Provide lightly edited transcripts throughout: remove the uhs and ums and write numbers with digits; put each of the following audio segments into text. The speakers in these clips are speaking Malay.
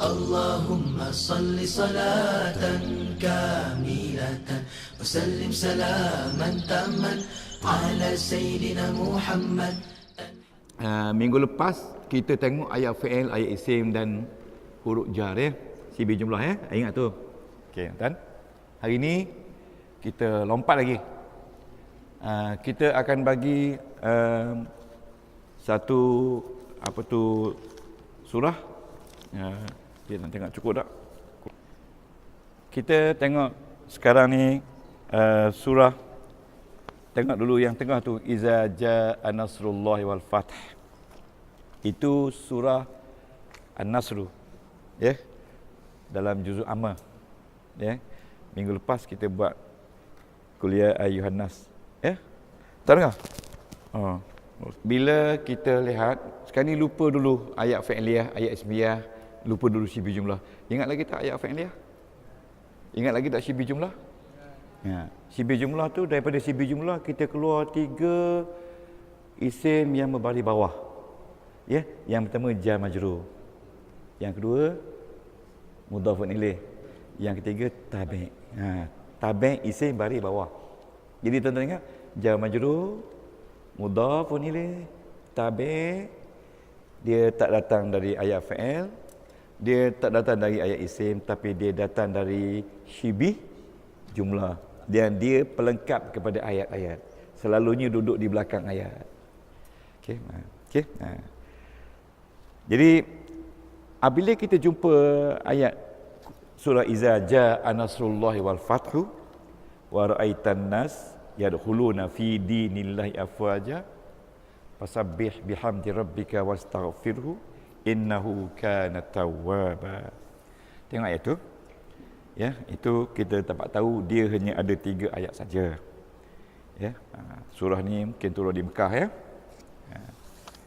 اللهم صل صلاة كاملة وسلم سلاما تاما على سيدنا محمد. Minggu lepas kita tengok ayat fi'il, ayat isim dan huruf jar ya. Sibir jumlah ya. Ingat tu. Okey, tuan. Hari ni kita lompat lagi. Kita akan bagi satu surah. Kita nak tengok cukup tak? Kita tengok sekarang ni surah. Tengok dulu yang tengah tu, Iza jaa nasrullahi wal fath. Itu surah An-Nasr. Ya. Dalam juzuk amma. Ya. Minggu lepas kita buat kuliah Ayuhan Nas. Ya. Tak dengar? Bila kita lihat, sekarang ni lupa dulu ayat fi'liyah, ayat ismiyah, lupa dulu sibir jumlah. Ingat lagi tak ayat fi'liyah? Ingat lagi tak sibir jumlah? Ya. Sibir jumlah tu, daripada sibir jumlah kita keluar 3 isim yang berbaris bawah. Ya, yang pertama jar majrur. Yang kedua mudhafun ilaih. Yang ketiga tabi'. Tabi' isim baris bawah. Jadi tuan-tuan ingat, jar majrur, mudhafun ilaih, tabi', dia tak datang dari ayat fa'il, dia tak datang dari ayat isim, tapi dia datang dari syibih jumlah. Dan dia pelengkap kepada ayat-ayat. Selalunya duduk di belakang ayat. Okey. Okey. Jadi apabila kita jumpa ayat surah Iza jaa nasrullahi wal fathu wa ra'aitan nas yadkhuluna fi dinillahi afwaja fasabbih bihamdi rabbika wastaghfirhu innahu kana tawwaba. Tengok ayat tu. Ya, itu kita dapat tahu dia hanya ada 3 ayat saja. Ya, surah ni mungkin turun di Mekah ya.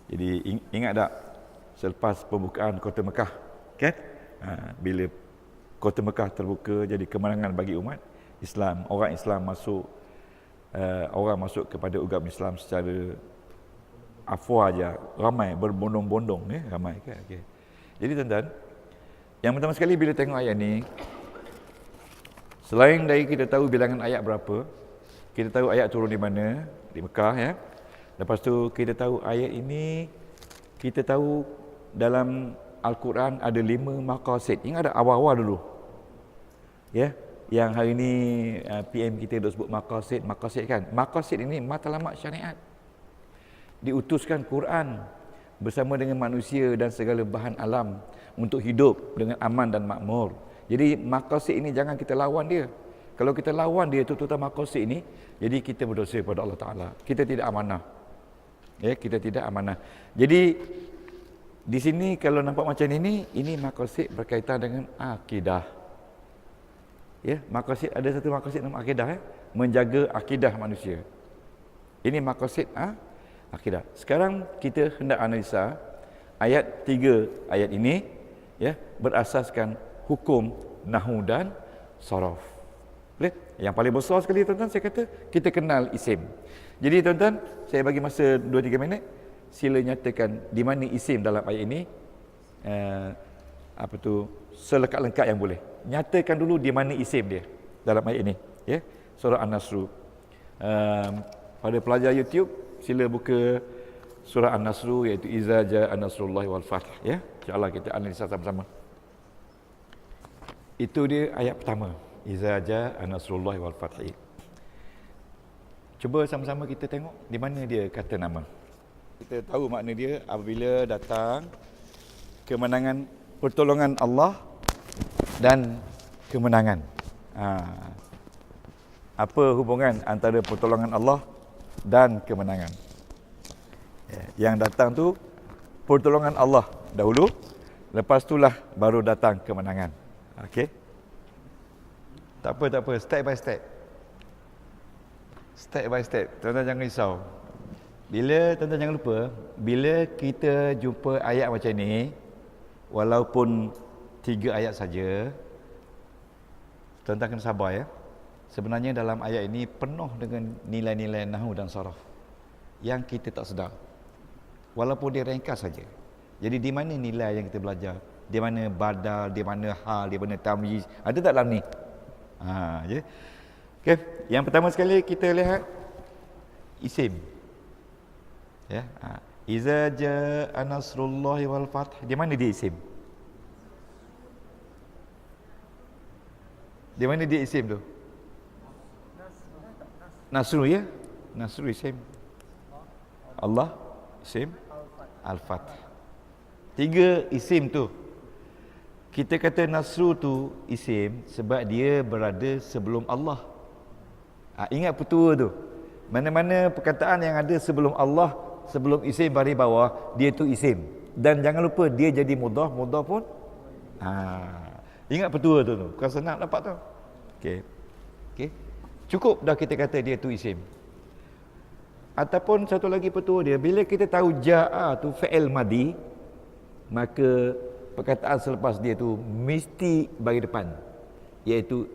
Jadi ingat tak selepas pembukaan kota Mekah, kan? Bila kota Mekah terbuka, jadi kemenangan bagi umat Islam. Orang Islam masuk, orang masuk kepada agama Islam secara afwaja, ramai, berbondong-bondong ya, ramai kan. Okay. Jadi tuan-tuan, yang pertama sekali bila tengok ayat ni, selain dari kita tahu bilangan ayat berapa, kita tahu ayat turun di mana, di Mekah ya. Lepas tu kita tahu ayat ini, kita tahu dalam Al-Quran ada 5 maqasid. Ingat ada awal-awal dulu. Ya, yang hari ni PM kita dah sebut maqasid kan. Maqasid ini matlamat syariat. Diutuskan Quran bersama dengan manusia dan segala bahan alam untuk hidup dengan aman dan makmur. Jadi maqasid ini jangan kita lawan dia. Kalau kita lawan dia, terutama maqasid ini, jadi kita berdosa kepada Allah Ta'ala. Kita tidak amanah. Ya, kita tidak amanah. Jadi di sini kalau nampak macam ini maqasid berkaitan dengan akidah. Ya, maqasid, ada satu maqasid nama akidah ya, menjaga akidah manusia. Ini maqasid akidah. Sekarang kita hendak analisa ayat 3 ayat ini ya, berasaskan hukum nahwu dan saraf. Boleh? Yang paling besar sekali tuan-tuan saya kata, kita kenal isim. Jadi tuan-tuan, saya bagi masa 2-3 minit, sila nyatakan di mana isim dalam ayat ini, selekat-lengkap yang boleh. Nyatakan dulu di mana isim dia dalam ayat ini, ya. Surah An-Nasr. Pada pelajar YouTube, sila buka surah An-Nasr, iaitu Iza jaa nasrullahi wal fath, ya. InsyaAllah kita analisa sama-sama. Itu dia ayat pertama, Iza jaa nasrullahi wal fath. Cuba sama-sama kita tengok di mana dia kata nama. Kita tahu makna dia apabila datang kemenangan, pertolongan Allah dan kemenangan. Apa hubungan antara pertolongan Allah dan kemenangan? Yang datang tu pertolongan Allah dahulu, lepas itulah baru datang kemenangan. Okey. Tak apa, step by step. Step by step. Tuan-tuan jangan risau. Tuan-tuan jangan lupa, bila kita jumpa ayat macam ni, walaupun 3 ayat saja, tuan-tuan kena sabar ya. Sebenarnya dalam ayat ini penuh dengan nilai-nilai nahwu dan saraf yang kita tak sedar. Walaupun dia ringkas saja. Jadi di mana nilai yang kita belajar di mana badal, di mana hal, di mana tamyiz. Ada tak dalam ni? Je. Okey, yang pertama sekali kita lihat isim. Ya. Iza jaa nasrullahi wal fath. Di mana dia isim? Di mana dia isim tu? Nasru ya? Nasru isim. Allah isim. Al-Fath. 3 isim tu. Kita kata Nasru tu isim sebab dia berada sebelum Allah. Ingat petua tu. Mana-mana perkataan yang ada sebelum Allah, sebelum isim baris bawah, dia tu isim. Dan jangan lupa dia jadi mudhaf, mudhaf pun. Ingat petua tu. Bukan senang dapat tu. Okey. Okey. Cukup dah kita kata dia tu isim. Ataupun satu lagi petua dia, bila kita tahu jaa tu fi'il madi, maka perkataan selepas dia tu mesti bagi depan, iaitu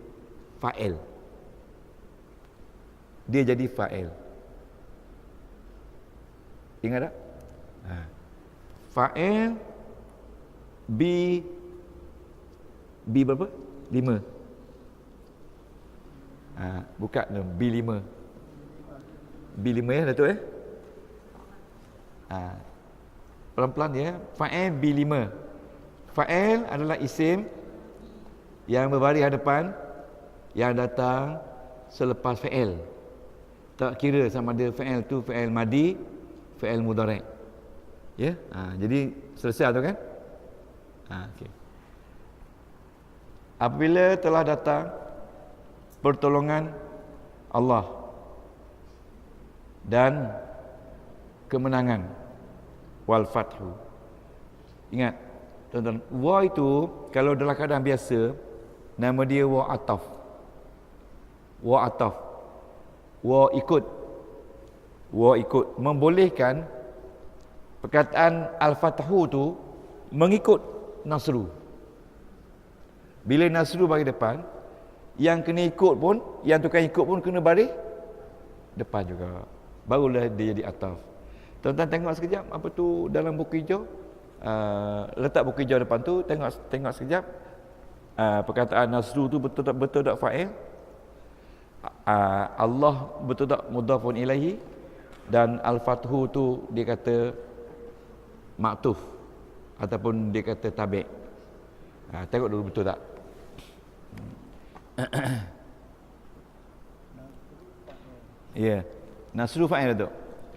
fa'il. Dia jadi fa'il. Ingat tak? Fa'il B berapa? 5. Buka B5. B5 ya Datuk ya. Pelan-pelan ya. Fa'il B5. Fa'il adalah isim yang berbaris hadapan yang datang selepas fa'il. Tak kira sama ada fa'il tu fa'il madi, fa'il mudhari'. Ya. Jadi selesai tu kan? Okey. Apabila telah datang pertolongan Allah dan kemenangan wal fathu. Ingat, tuan-tuan, wa itu kalau dalam keadaan biasa nama dia wa ataf. Wa ataf. Wa ikut. Wa ikut membolehkan perkataan al-fathu tu mengikut nasru. Bila nasru bagi depan, yang kena ikut pun, yang tukang ikut pun kena baris depan juga. Barulah dia jadi ataf. Tuan-tuan tengok sekejap apa tu dalam buku hijau. Letak buku hijau depan tu, tengok sekejap. Perkataan nasru tu betul tak fa'il? Allah betul tak mudhafun ilaihi? Dan al-fathu tu dia kata maktuf ataupun dia kata tabi'. Tengok dulu betul tak? Ya. Nasru fa'il tu.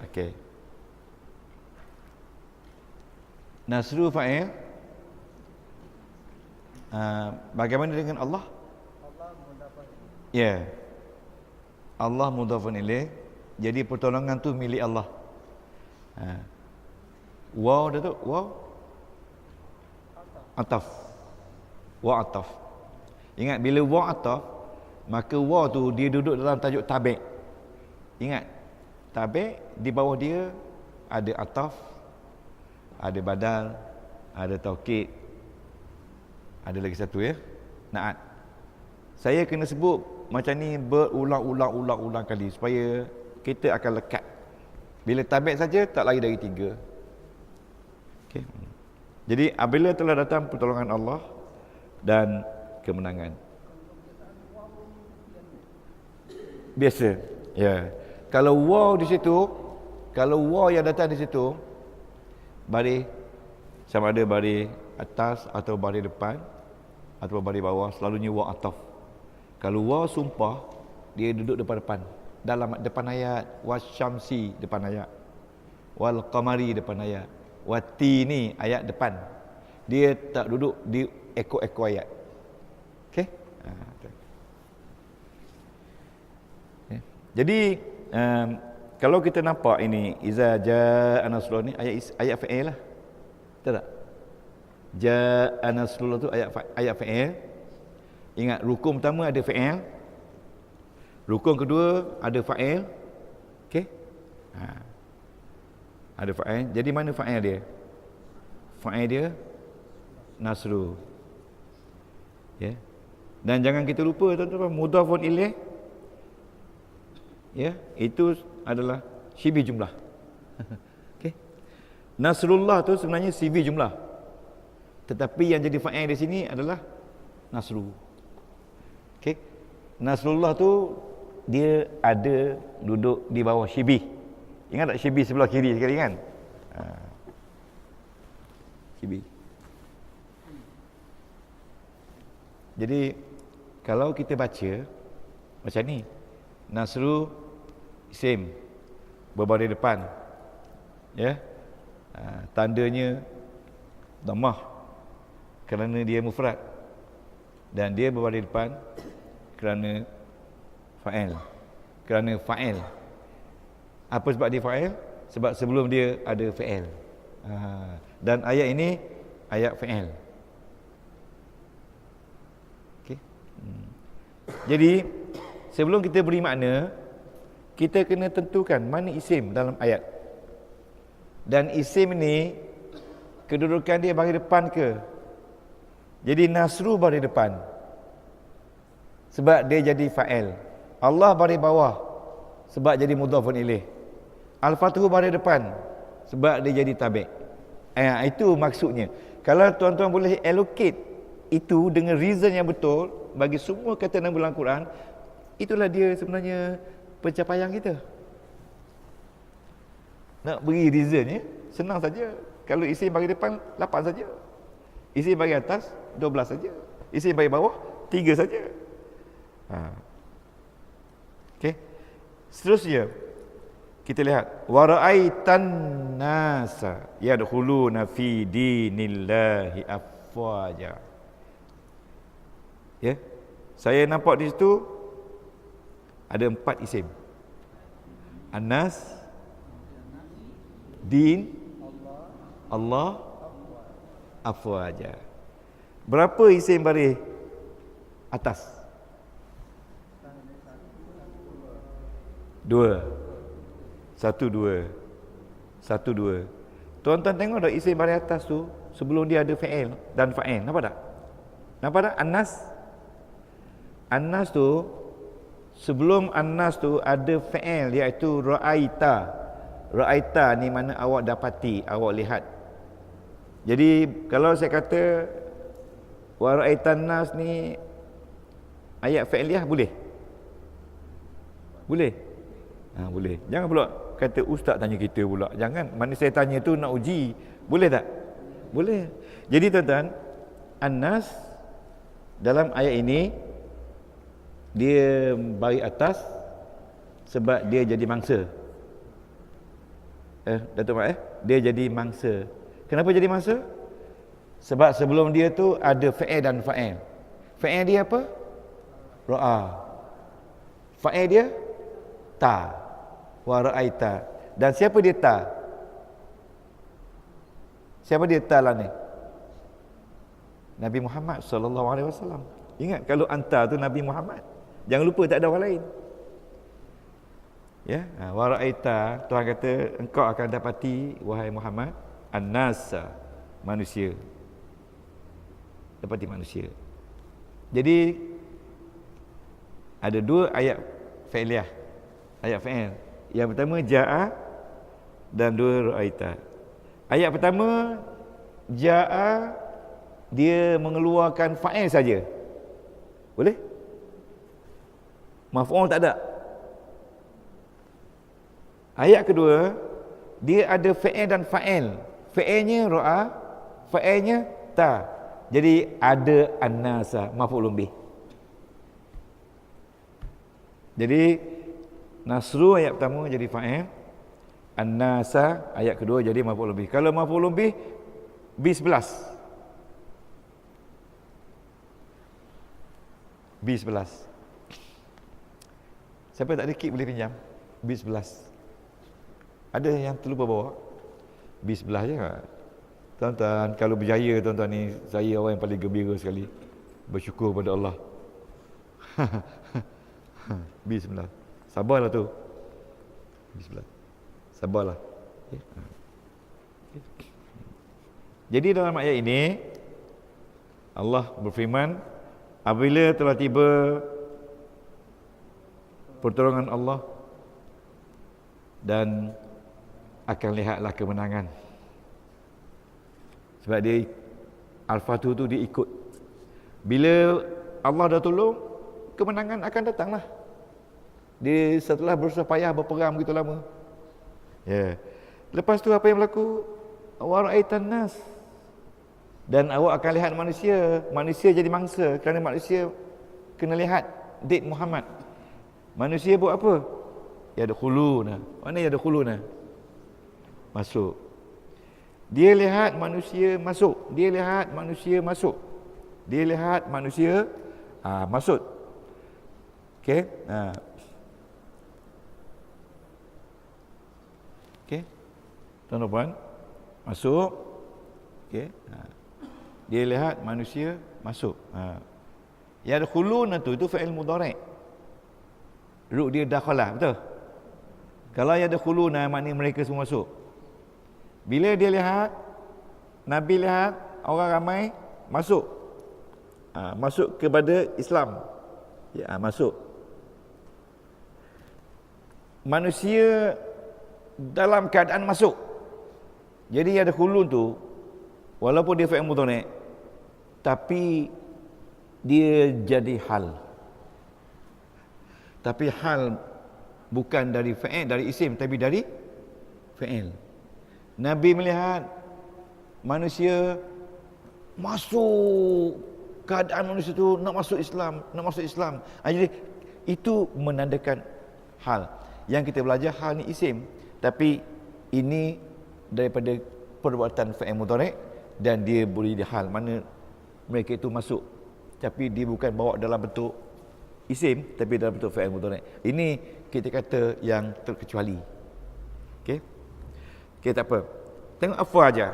Okey. Nasru fa'il. Bagaimana dengan Allah? Ya. Allah mudhafun ilaih. Jadi pertolongan tu milik Allah. Waw dah tu, waw. Ataf. Wa ataf. Ingat bila wa ataf, maka wa tu dia duduk dalam tajuk tabi'. Ingat, tabi' di bawah dia ada ataf, ada badal, ada taukid, ada lagi satu ya, na'at. Saya kena sebut macam ni berulang-ulang kali supaya kita akan lekat. Bila tabi' saja tak lari dari 3. Okey. Jadi apabila telah datang pertolongan Allah dan kemenangan. Biasa. Ya. Kalau waw di situ, kalau waw yang datang di situ, baris sama ada baris atas atau baris depan atau baris bawah, selalunya waw ataf. Kalau waw sumpah, dia duduk depan-depan. Dalam depan ayat, wasyamsi depan ayat, wal qamari depan ayat, wati ni ayat depan. Dia tak duduk di ekor-ekor ayat. Okey? Jadi kalau kita nampak ini iza jaa nasrullah ni ayat fa'il lah. Betul tak? Jaa nasrullah tu ayat fa'il. Ingat rukun pertama ada fa'il. Rukun kedua ada fa'il. Okey? Ada fa'il. Jadi mana fa'il dia? Fa'il dia nasru. Ya. Dan jangan kita lupa tuan-tuan, mudhafun ilaih, ya, itu adalah syibih jumlah. Okey. Nasrullah tu sebenarnya syibih jumlah. Tetapi yang jadi fa'il di sini adalah nasru. Okey. Nasrullah tu dia ada duduk di bawah syibih. Ingat tak syibih sebelah kiri sekali kan? Syibih. Jadi kalau kita baca macam ni, nasru isim berbaris depan, ya, tandanya dhammah kerana dia mufrad, dan dia berbaris depan kerana fa'il. Kerana fa'il. Apa sebab dia fa'il? Sebab sebelum dia ada fa'il. Dan ayat ini ayat fa'il. Okey. Jadi sebelum kita beri makna, kita kena tentukan mana isim dalam ayat. Dan isim ini kedudukan dia baris depan ke? Jadi nasru baris depan sebab dia jadi fa'il. Allah baris bawah sebab jadi mudhafun ilaih. Al-Fathu baris depan sebab dia jadi tabi'. Itu maksudnya. Kalau tuan-tuan boleh allocate itu dengan reason yang betul bagi semua kata dalam Al-Quran, itulah dia sebenarnya pencapaian kita. Nak beri reason, ya, senang saja. Kalau isim bagi depan 8 saja, isim bagi atas 12 saja, isim bagi bawah 3 saja. Okey. Seterusnya kita lihat wa ra'aitan nasa yadkhuluna fi dinillahi afwaja. Ya. Saya nampak di situ ada 4 isim. An-nas, din, Allah, afwaja. Berapa isim baris atas? 2. 1 2. 1 2. Tuan-tuan tengok tak isim baris atas tu sebelum dia ada fa'il dan fa'il. Nampak tak? Nampak tak? An-nas. An-nas tu sebelum an-nas tu ada fa'il iaitu ra'aita. Ra'aita ni mana awak dapati, awak lihat. Jadi kalau saya kata wa ra'aitan nas ni ayat fa'iliyah boleh? Boleh? Boleh. Jangan pula kata ustaz tanya kita pula. Jangan. Mana saya tanya tu nak uji. Boleh tak? Boleh. Jadi tuan-tuan, an-nas dalam ayat ini dia baris atas sebab dia jadi mangsa. Datuk Mak, dia jadi mangsa. Kenapa jadi mangsa? Sebab sebelum dia tu ada fa'il dan fa'il. Fa'il dia apa? Ra'a. Fa'il dia ta. Wa ra'aita. Dan siapa dia ta? Siapa dia ta lah ni? Nabi Muhammad sallallahu alaihi wasallam. Ingat kalau anta tu Nabi Muhammad. Jangan lupa tak ada orang lain. Ya, wa ra'aita, Tuhan kata engkau akan dapati wahai Muhammad an-nasa, manusia. Dapati manusia. Jadi ada 2 ayat fa'iliyah. Ayat fa'il. Yang pertama ja'a dan 2 ra'aita. Ayat pertama ja'a dia mengeluarkan fa'il saja. Boleh? Maf'ul tak ada. Ayat kedua dia ada fa'il dan fa'il. Fa'ilnya ra'a, fa'ilnya ta. Jadi ada an-nasa, maf'ulun bih. Jadi nasru ayat pertama jadi fa'il, an-nasa ayat kedua jadi maf'ulun bih. Kalau maf'ulun bih B11. B11. Siapa tak ada kit boleh pinjam? B11. Ada yang terlupa bawa? B11 je tak? Tuan-tuan, kalau berjaya tuan-tuan ni, saya orang yang paling gembira sekali. Bersyukur pada Allah. B11. Sabarlah tu. B11. Sabarlah. Okay. Jadi dalam ayat ini Allah berfirman, apabila telah tiba pertolongan Allah dan akan lihatlah kemenangan. Sebab dia Al-Fatuh tu dia ikut. Bila Allah dah tolong, kemenangan akan datanglah. Dia setelah berusaha payah berperang begitu lama. Ya. Lepas tu apa yang berlaku? Wa ra'aitan nas. Dan awak akan lihat manusia. Manusia jadi mangsa kerana manusia kena lihat date Muhammad. Manusia buat apa? Yadkhuluna. Mana yadkhuluna? Masuk. Dia lihat manusia masuk. Dia lihat manusia masuk. Dia lihat manusia masuk. Okey. Okey. Tuan-tuan, masuk. Okey. Dia lihat manusia masuk. Yadkhuluna tu itu fi'il mudhari'. Ruk dia dakhalah, betul? Kalau yadkhuluna maknanya mereka semua masuk. Bila dia lihat, Nabi lihat orang ramai masuk. Masuk kepada Islam. Ya, masuk. Manusia dalam keadaan masuk. Jadi ada khulun tu, walaupun dia fi'il mudhari', tapi dia jadi hal. Tapi hal bukan dari fi'il, dari isim, tapi dari fi'il. Nabi melihat manusia masuk, keadaan manusia tu nak masuk Islam, nak masuk Islam. Jadi itu menandakan hal. Yang kita belajar hal ni isim, tapi ini daripada perbuatan fi'il mudhari' dan dia boleh di hal mana mereka itu masuk, tapi dia bukan bawa dalam bentuk isim tapi dalam bentuk fi'il mudhari'. Ini kita kata yang terkecuali. Okey. Okey, tak apa. Tengok afwaja.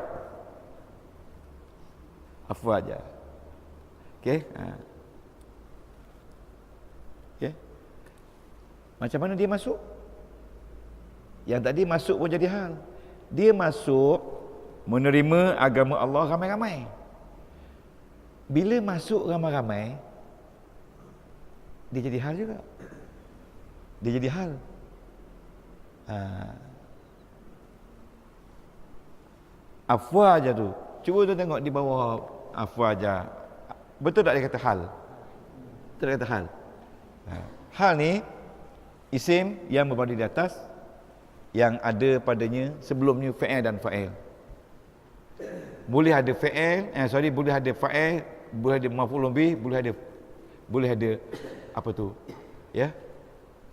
Afwaja. Okey. Okey. Macam mana dia masuk? Yang tadi masuk pun jadi hal. Dia masuk menerima agama Allah ramai-ramai. Bila masuk ramai-ramai, dia jadi hal juga. Dia jadi hal. Afwaja tu. Cuba tu tengok di bawah afwaja. Betul tak dia kata hal? Betul dia kata hal. Hal ni isim yang berada di atas, yang ada padanya sebelumnya fi'il dan fa'il. Boleh ada fi'il, boleh ada fa'il, boleh ada maf'ulun bih, boleh ada apa tu? Ya.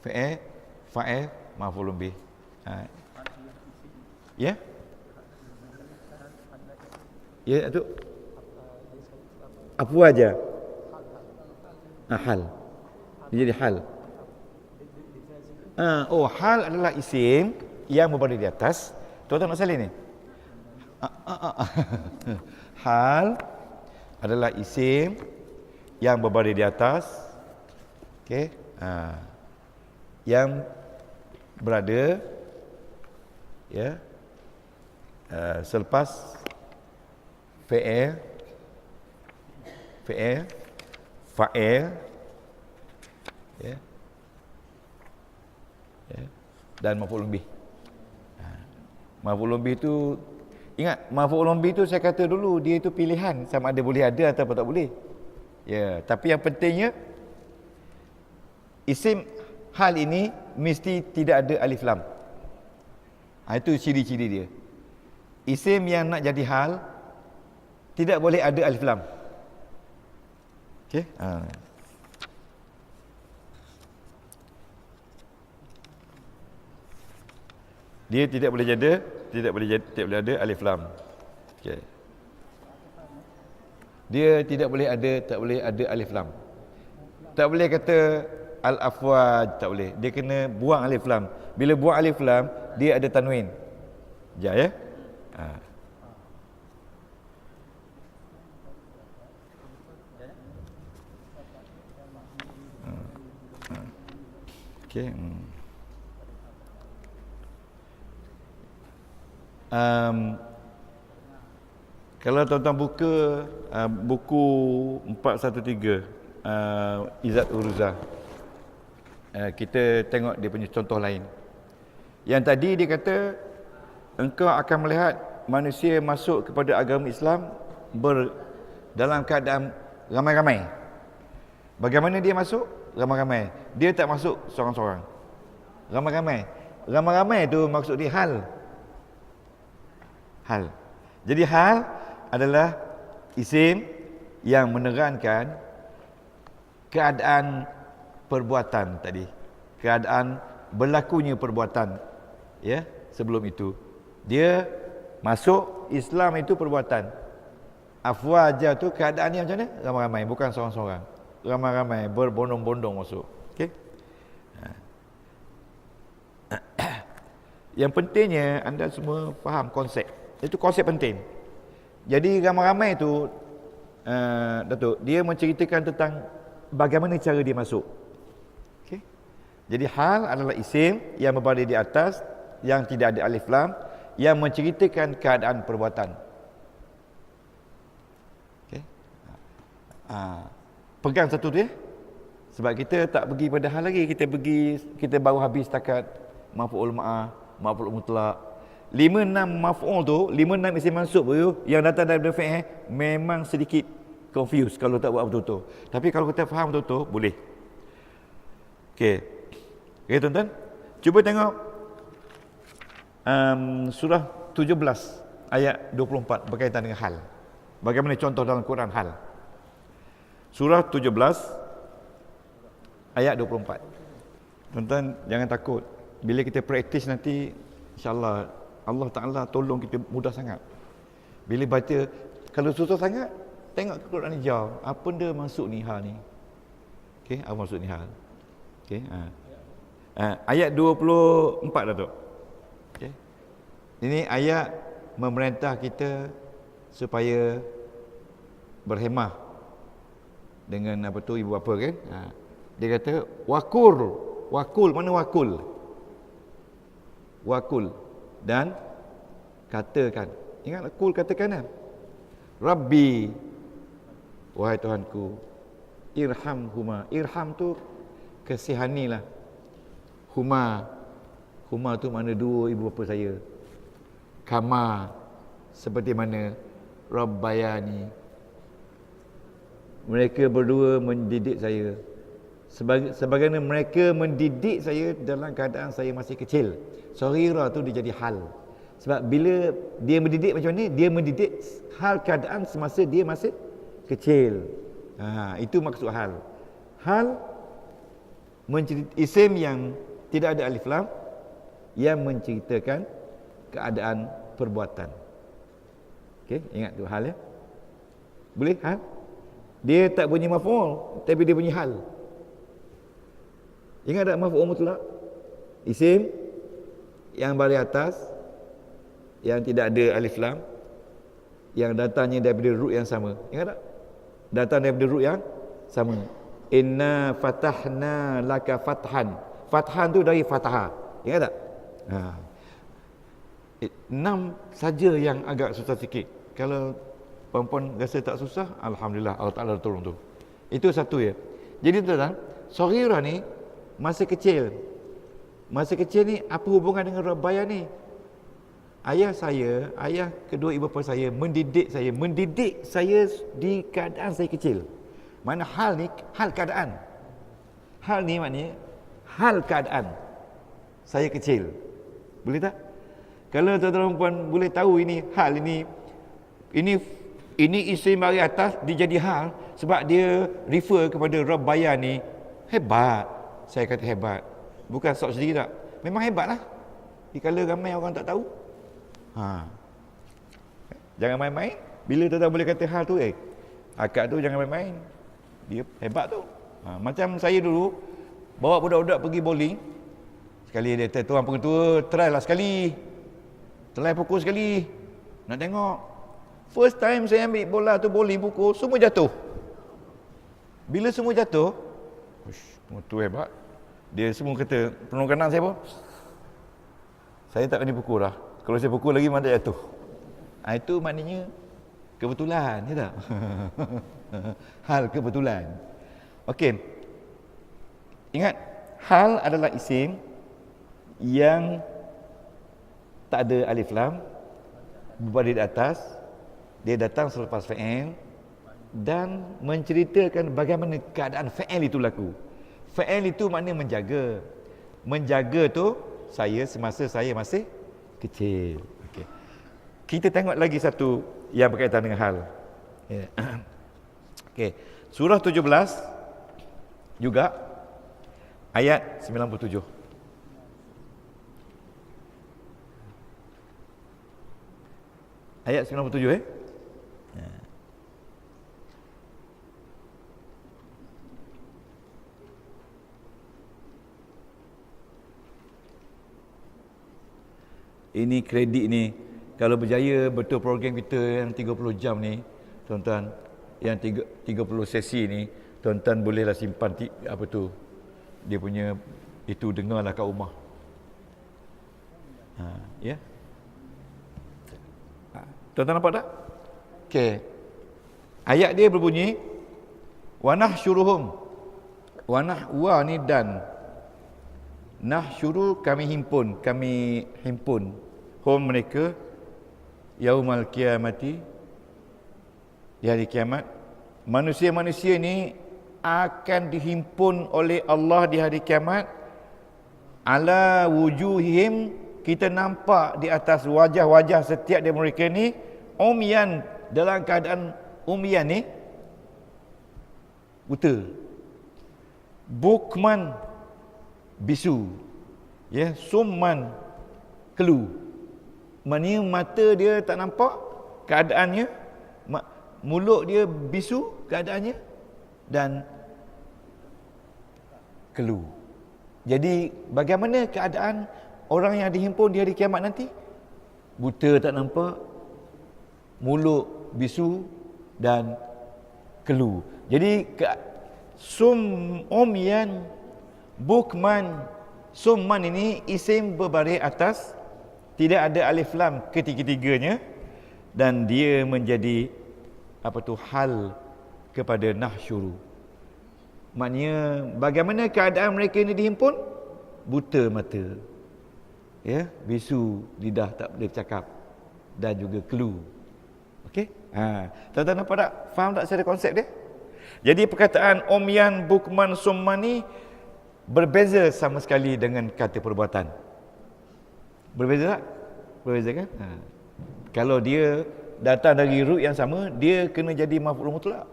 Fi'il, fa'il, maf'ulun bih. Ya. Ya tu. Apa aja? Hal. Dia jadi hal. Hal adalah isim yang berada di atas. Tuan-tuan nak salin ni? Hal adalah isim yang berada di atas. Okey. Yang berada ya selepas fi'il, fa'il, ya, dan maf'ulun bih. Maf'ulun bih tu, ingat maf'ulun bih tu saya kata dulu dia itu pilihan, sama ada boleh ada atau tak boleh. Ya, tapi yang pentingnya isim hal ini mesti tidak ada alif lam. Itu ciri-ciri dia. Isim yang nak jadi hal tidak boleh ada alif lam. Okey? Dia tidak boleh ada alif lam. Okey. Dia tak boleh ada alif lam. Tak boleh kata al-afwaj, tak boleh. Dia kena buang alif lam. Bila buang alif lam, dia ada tanwin. Sekejap ya. Okey. Kalau tuan-tuan buka buku 413 Izzat Uruzah, kita tengok dia punya contoh lain. Yang tadi dia kata engkau akan melihat manusia masuk kepada agama Islam dalam keadaan ramai-ramai. Bagaimana dia masuk? Ramai-ramai. Dia tak masuk seorang-seorang. Ramai-ramai. Ramai-ramai itu maksud dia hal. Hal. Jadi hal adalah isim yang menerangkan keadaan perbuatan tadi. Keadaan berlakunya perbuatan. Ya, sebelum itu. Dia masuk Islam itu perbuatan. Afwaja tu keadaan dia macam mana? Ramai-ramai, bukan seorang-seorang. Ramai-ramai berbondong-bondong masuk. Okey. Yang pentingnya anda semua faham konsep. Itu konsep penting. Jadi ramai-ramai itu Datuk, dia menceritakan tentang bagaimana cara dia masuk. Okey. Jadi hal adalah isim yang berada di atas, yang tidak ada alif lam, yang menceritakan keadaan perbuatan. Okey. Pegang satu tu ya. Sebab kita tak pergi pada hal lagi, kita baru habis setakat maf'ul ma'ah, maf'ul mutlak. 5-6 maf'ul tu, 5-6 isim mansub tu yang datang daripada fi'il memang sedikit confuse kalau tak buat betul-betul. Tapi kalau kita faham betul-betul, boleh. Okey. Okey tuan-tuan. Cuba tengok surah 17 ayat 24 berkaitan dengan hal. Bagaimana contoh dalam Quran hal? Surah 17 ayat 24. Tuan-tuan jangan takut. Bila kita praktis nanti, insya-Allah Allah Ta'ala tolong kita mudah sangat. Bila baca, kalau susah sangat, tengok ke Quran hijau. Apa benda masuk ni hal ni? Okey, apa maksud ni hal? Okey, ayat 24 Datuk. Okey. Ini ayat memerintah kita supaya berhemah dengan apa tu ibu bapa kan. Dia kata wakul mana wakul dan katakan, ingat kul katakan kan, Rabbi, wahai Tuhanku, irhamhuma, irham tu kasihanilah, huma tu mana dua ibu bapa saya, kama seperti mana Rabbayani, mereka berdua mendidik saya sebagaimana mereka mendidik saya dalam keadaan saya masih kecil. Saghira tu dia jadi hal. Sebab bila dia mendidik macam ni, dia mendidik hal keadaan semasa dia masih kecil. Itu maksud hal. Hal isim yang tidak ada alif lam yang menceritakan keadaan perbuatan. Okey, ingat tu hal ya. Boleh hal? Dia tak bunyi maf'ul, tapi dia bunyi hal. Ingat tak maf'ul mutlak? Isim yang baris atas, yang tidak ada alif lam, yang datangnya daripada root yang sama. Ingat tak? Datang daripada root yang sama. Inna fatahna laka fathan. Fathan tu dari fatha. Ingat tak? 6 saja yang agak susah sikit. Kalau perempuan rasa tak susah, alhamdulillah Allah Taala tolong tu. Itu satu ya. Jadi tuan-tuan, saghira ni masa kecil. Masa kecil ni apa hubungan dengan Rabbaya ni? Ayah kedua ibu bapa saya mendidik saya di keadaan saya kecil. Mana hal ni hal keadaan. Hal ni maknanya hal keadaan saya kecil. Boleh tak? Kalau tuan-tuan puan boleh tahu ini hal ini isim baris atas dia jadi hal sebab dia refer kepada Rabbaya ni. Hebat. Saya kata hebat. Bukan sok sendiri tak. Memang hebatlah. Kalau ramai orang tak tahu. Jangan main-main. Bila tuan-tuan boleh kata hal tu, akak tu jangan main-main. Dia hebat tu. Macam saya dulu bawa budak-budak pergi bowling. Sekali dia kata, tuan pengetua, try lah sekali. Try pukul sekali. Nak tengok. First time saya ambil bola tu bowling pukul, semua jatuh. Bila semua jatuh, tu hebat. Dia semua kata, penolong kanan saya apa? Saya tak berani pukul lah. Kalau saya pukul lagi, mana jatuh. Itu maknanya kebetulan, ya tak? Hal kebetulan. Okey. Ingat, hal adalah isim yang tak ada alif lam, berada di atas, dia datang selepas fi'il, dan menceritakan bagaimana keadaan fa'il itu laku. Fa'il itu maknanya menjaga. Menjaga tu saya semasa saya masih kecil. Okey. Kita tengok lagi satu yang berkaitan dengan hal. Ya. Okey. Surah 17 juga ayat 97. Ayat 97 Ini kredit ni, kalau berjaya betul program kita yang 30 jam ni, tuan-tuan, yang 30 sesi ni, tuan-tuan bolehlah simpan apa tu, dia punya itu, dengarlah kat rumah. Ya. Tuan-tuan nampak tak? Okey. Ayat dia berbunyi wa nahsyuruhum. Wa ni dan nahsyuru kami himpun hum mereka yaumal qiyamati, di hari kiamat. Manusia-manusia ni akan dihimpun oleh Allah di hari kiamat. Ala wujuhihim, kita nampak di atas wajah-wajah setiap dari mereka ni umyan, dalam keadaan umyan ni buta, bukman bisu, ya, summan kelu. Maknanya mata dia tak nampak keadaannya, mulut dia bisu keadaannya, dan kelu. Jadi bagaimana keadaan orang yang dihimpun di hari kiamat nanti? Buta tak nampak, mulut bisu, dan kelu. Jadi umyan, bukman, summan ini isim berbaris atas, tidak ada alif lam ketiga-tiganya, dan dia menjadi apa tu, hal kepada nahsyuru. Maknanya bagaimana keadaan mereka ini dihimpun? Buta mata, ya, bisu lidah, tak boleh bercakap, dan juga kelu. Okey? Tuan-tuan nampak tak? Faham tak secara konsep dia? Jadi perkataan umyan, bukman, summan ni berbeza sama sekali dengan kata perbuatan. Berbeza tak? Berbeza kan? Kalau dia datang dari root yang sama, dia kena jadi maf'ul mutlak.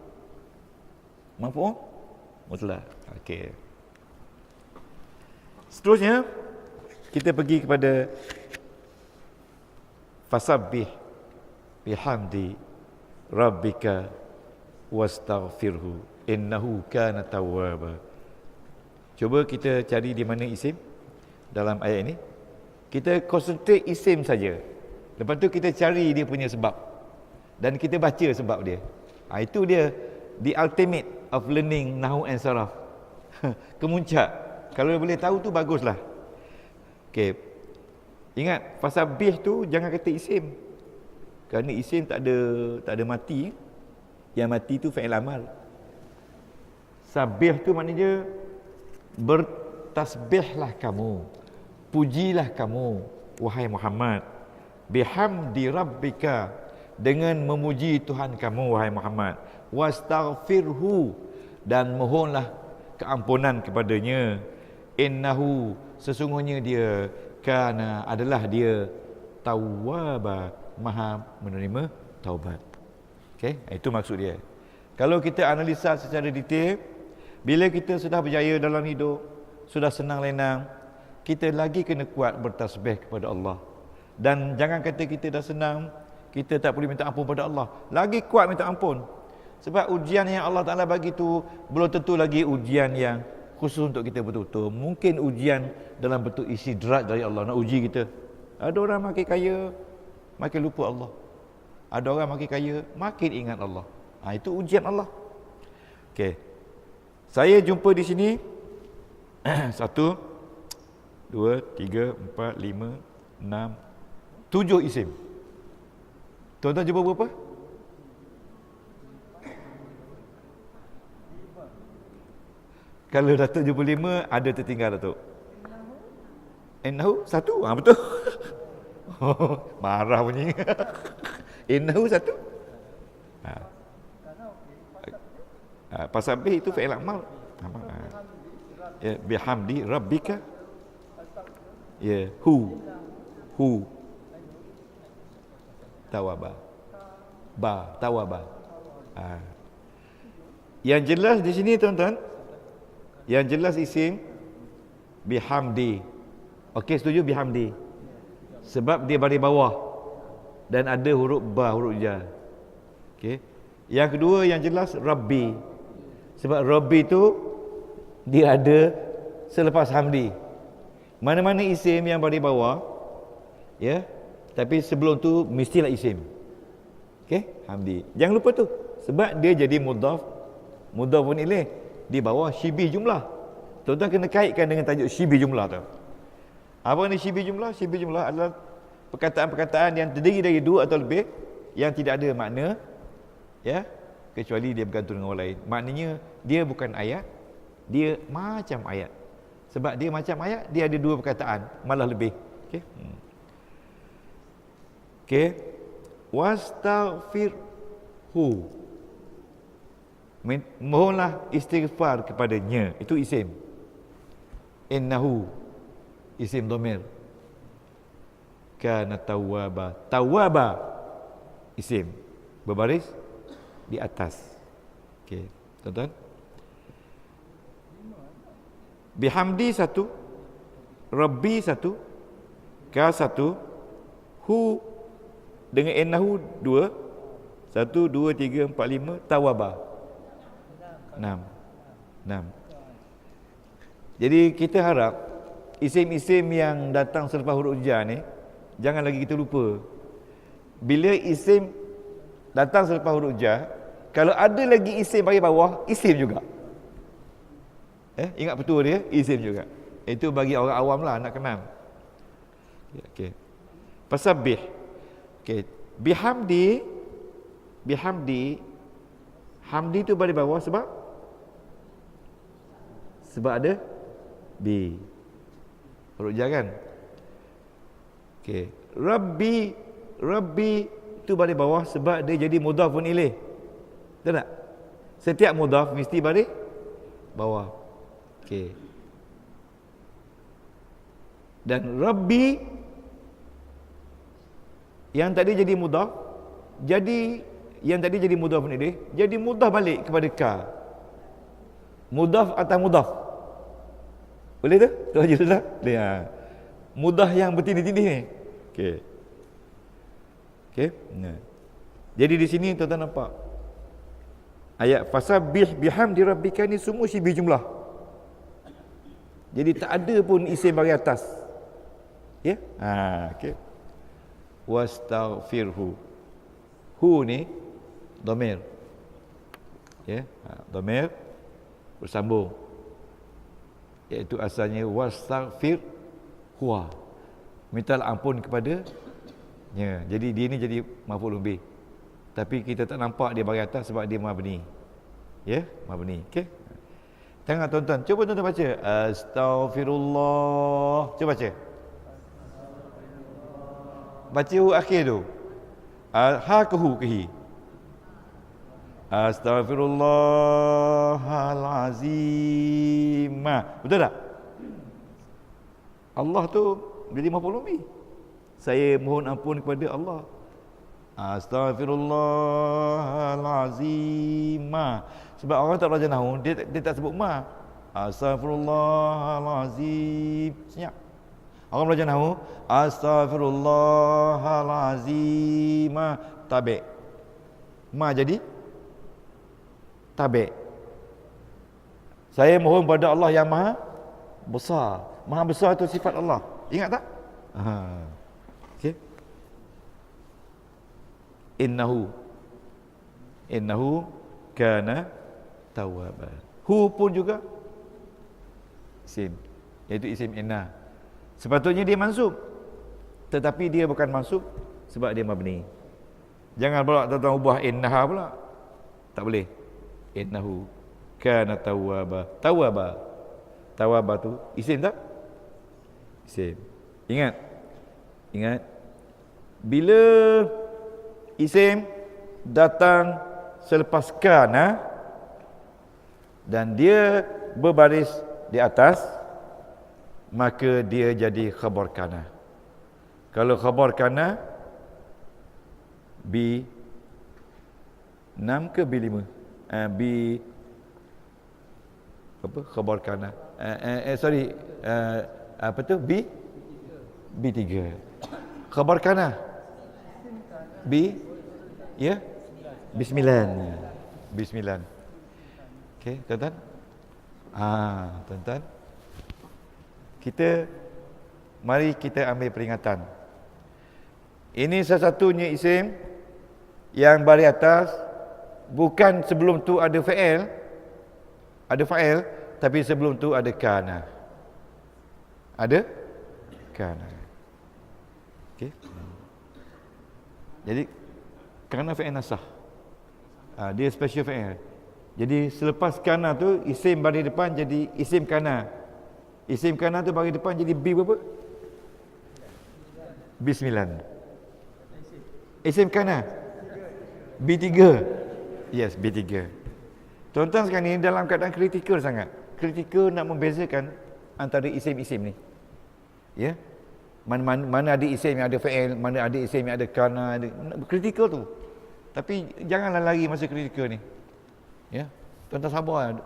Maf'ul mutlak. Okey. Seterusnya kita pergi kepada fasabbih bihamdi rabbika wastaghfirhu innahu kana tawwaba. Cuba kita cari di mana isim dalam ayat ini. Kita concentrate isim saja. Lepas tu kita cari dia punya sebab, dan kita baca sebab dia. Itu dia the ultimate of learning nahwu and saraf. Kemuncak. Kalau boleh tahu tu baguslah. Okey. Ingat, fasabbih tu jangan kata isim. Kerana isim tak ada mati. Yang mati tu fa'il amal. Sabih tu maknanya bertasbihlah kamu, pujilah kamu wahai Muhammad, bihamdi rabbika, dengan memuji Tuhan kamu wahai Muhammad, wastaghfirhu, dan mohonlah keampunan kepadanya, innahu, sesungguhnya dia, kana, adalah dia, tawwaba, maha menerima taubat. Okey, itu maksud dia. Kalau kita analisa secara detail, bila kita sudah berjaya dalam hidup, sudah senang lenang, kita lagi kena kuat bertasbih kepada Allah. Dan jangan kata kita dah senang, kita tak boleh minta ampun pada Allah. Lagi kuat minta ampun. Sebab ujian yang Allah Ta'ala bagi tu belum tentu lagi ujian yang khusus untuk kita betul-betul. Mungkin ujian dalam bentuk isi drat dari Allah nak uji kita. Ada orang makin kaya, makin lupa Allah. Ada orang makin kaya, makin ingat Allah. Itu ujian Allah. Okey. Saya jumpa di sini 1, 2, 3, 4, 5, 6, 7 isim. Tuan-tuan jumpa berapa? Kalau Datuk jumpa 5, ada tertinggal Datuk. Innahu 1? Betul. Marah bunyi. Innahu 1? Fasabbih itu fi'il amal. Ya, bihamdi rabbika. Ya, hu tawaba. Tawaba. Yang jelas di sini tuan-tuan, yang jelas isim bihamdi. Okey, setuju bihamdi. Sebab dia baris bawah dan ada huruf ba, huruf ja. Okey. Yang kedua yang jelas Rabbi. Sebab Rabbi tu dia ada selepas hamdi. Mana-mana isim yang baris bawah, ya, tapi sebelum tu mestilah isim. Okey, hamdi. Jangan lupa tu. Sebab dia jadi mudhafun ilaih di bawah syibih jumlah. Tuan-tuan kena kaitkan dengan tajuk syibih jumlah tu. Apa ni syibih jumlah? Syibih jumlah adalah perkataan-perkataan yang terdiri dari dua atau lebih yang tidak ada makna, ya, kecuali dia bergantung dengan orang lain. Maknanya dia bukan ayat, dia macam ayat. Sebab dia macam ayat, dia ada dua perkataan, malah lebih. Okey. Okey. Wastaghfirhu. Mohonlah istighfar kepadanya. Itu isim. Innahu isim dhamir. Kana tawwaba. Tawwaba isim berbaris di atas. Okey, tuan-tuan. Bihamdi satu, Rabbi satu, ka satu, hu dengan innahu dua, 1 2 3 4 5, tawwaba 6. Jadi kita harap isim-isim yang datang selepas huruf jar ni jangan lagi kita lupa. Bila isim datang selepas huruf jar, kalau ada lagi isim bagi bawah, isim juga. Ingat betul dia, isim juga. Itu bagi orang awam lah nak kenal. Okey. Fasabbih. Okey. Bihamdi. Hamdi tu bagi bawah sebab ada bi. Huruf jar kan? Okey. Rabbi tu balik bawah sebab dia jadi mudhafun ilaih. Betul tak? Setiap mudhaf mesti balik bawah. Okey. Dan Rabbi yang tadi jadi mudhaf, yang tadi jadi mudhafun ilaih, jadi mudhaf balik kepada ka. Mudhaf atas mudhaf. Boleh tu? Tu aja sudah. Dia. Mudah yang bertindih-tindih ni. Okey. Okey. Nah. Jadi di sini tuan-tuan nampak ayat fasabbih bihamdi rabbika ni semua syibih jumlah. Jadi tak ada pun isim bagi atas. Ya? Okey. Wastaghfirhu. Hu ni dhamir. Ya, dhamir bersambung. Iaitu asalnya wastaghfir huwa. Mintalah ampun kepadanya. Jadi dia ni jadi maf'ul bih. Tapi kita tak nampak dia bagi atas sebab dia mabni. Ya, mabni. Okey. Tengok tuan-tuan, cuba tuan-tuan baca. Astaghfirullah. Cuba baca. Baca hu akhir tu. Ha ke hu ke hi? Astaghfirullahalazim. Betul tak? Allah tu jadi maf'ul bih. Saya mohon ampun kepada Allah. Astaghfirullahalazim. Sebab orang tak belajar nahwu, dia tak sebut ma. Astaghfirullahalazim. Senyap. Orang belajar nahwu, astaghfirullahalazim. Tabi'. Ma jadi tabi'. Saya mohon pada Allah yang maha besar. Maha besar itu sifat Allah. Ingat tak? Okey. Innahu kana tawwaba. Hu pun juga isim, iaitu isim inna. Sepatutnya dia mansub, tetapi dia bukan mansub sebab dia mabni. Jangan pula tuan-tuan ubah innaha pula. Tak boleh. Innahu kana tawwaba. Tawwaba tu isim tak? Isim. Ingat. Bila isim datang selepas kana, dan dia berbaris di atas, maka dia jadi khabar kana. Kalau khabar kana B6 ke B5? B apa khabar kana? Apa tu? B3. Khabar kana B ya? B9. Okey, tuan-tuan. Tuan-tuan. Mari kita ambil peringatan. Ini satu-satunya isim yang baris atas, bukan sebelum tu ada fa'il, tapi sebelum tu ada kana. Ada kana. Okey. Jadi kana fa'il nasah. Dia special fa'il. Jadi selepas kana tu isim baris depan jadi isim kana. Isim kana tu baris depan jadi B berapa? B9. Isim kana B3. Yes, B3. Tuan-tuan sekarang ni dalam keadaan kritikal sangat. Kritikal nak membezakan antara isim-isim ni. Ya. Mana ada isim yang ada fa'il, mana ada isim yang ada kana, kritikal tu. Tapi janganlah lari masa kritikal ni. Ya. Tuan-tuan sabar.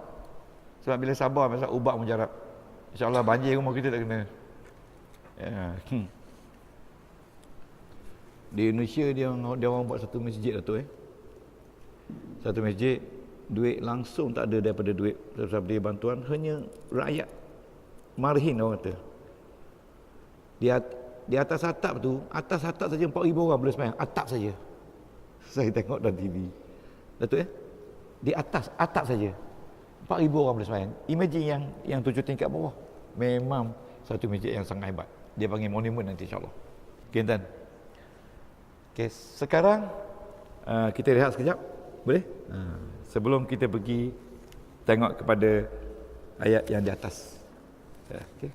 Sebab bila sabar masa ubah mujarab. InsyaAllah banjir rumah kita tak kena. Ya. Di Indonesia dia orang buat satu masjid lah tu Satu masjid, duit langsung tak ada daripada duit daripada bantuan, hanya rakyat marhin orang kata. Di atas atap saja 4,000 orang boleh sembahyang, atap saja. Saya tengok dalam TV. Datuk di atas atap saja 4,000 orang boleh sembahyang. Imagine yang 7 tingkat bawah. Memang satu masjid yang sangat hebat. Dia panggil monumen nanti insya-Allah. Okey tuan. Okey, sekarang kita rehat sekejap. Boleh? Sebelum kita pergi tengok kepada ayat yang di atas. Okey.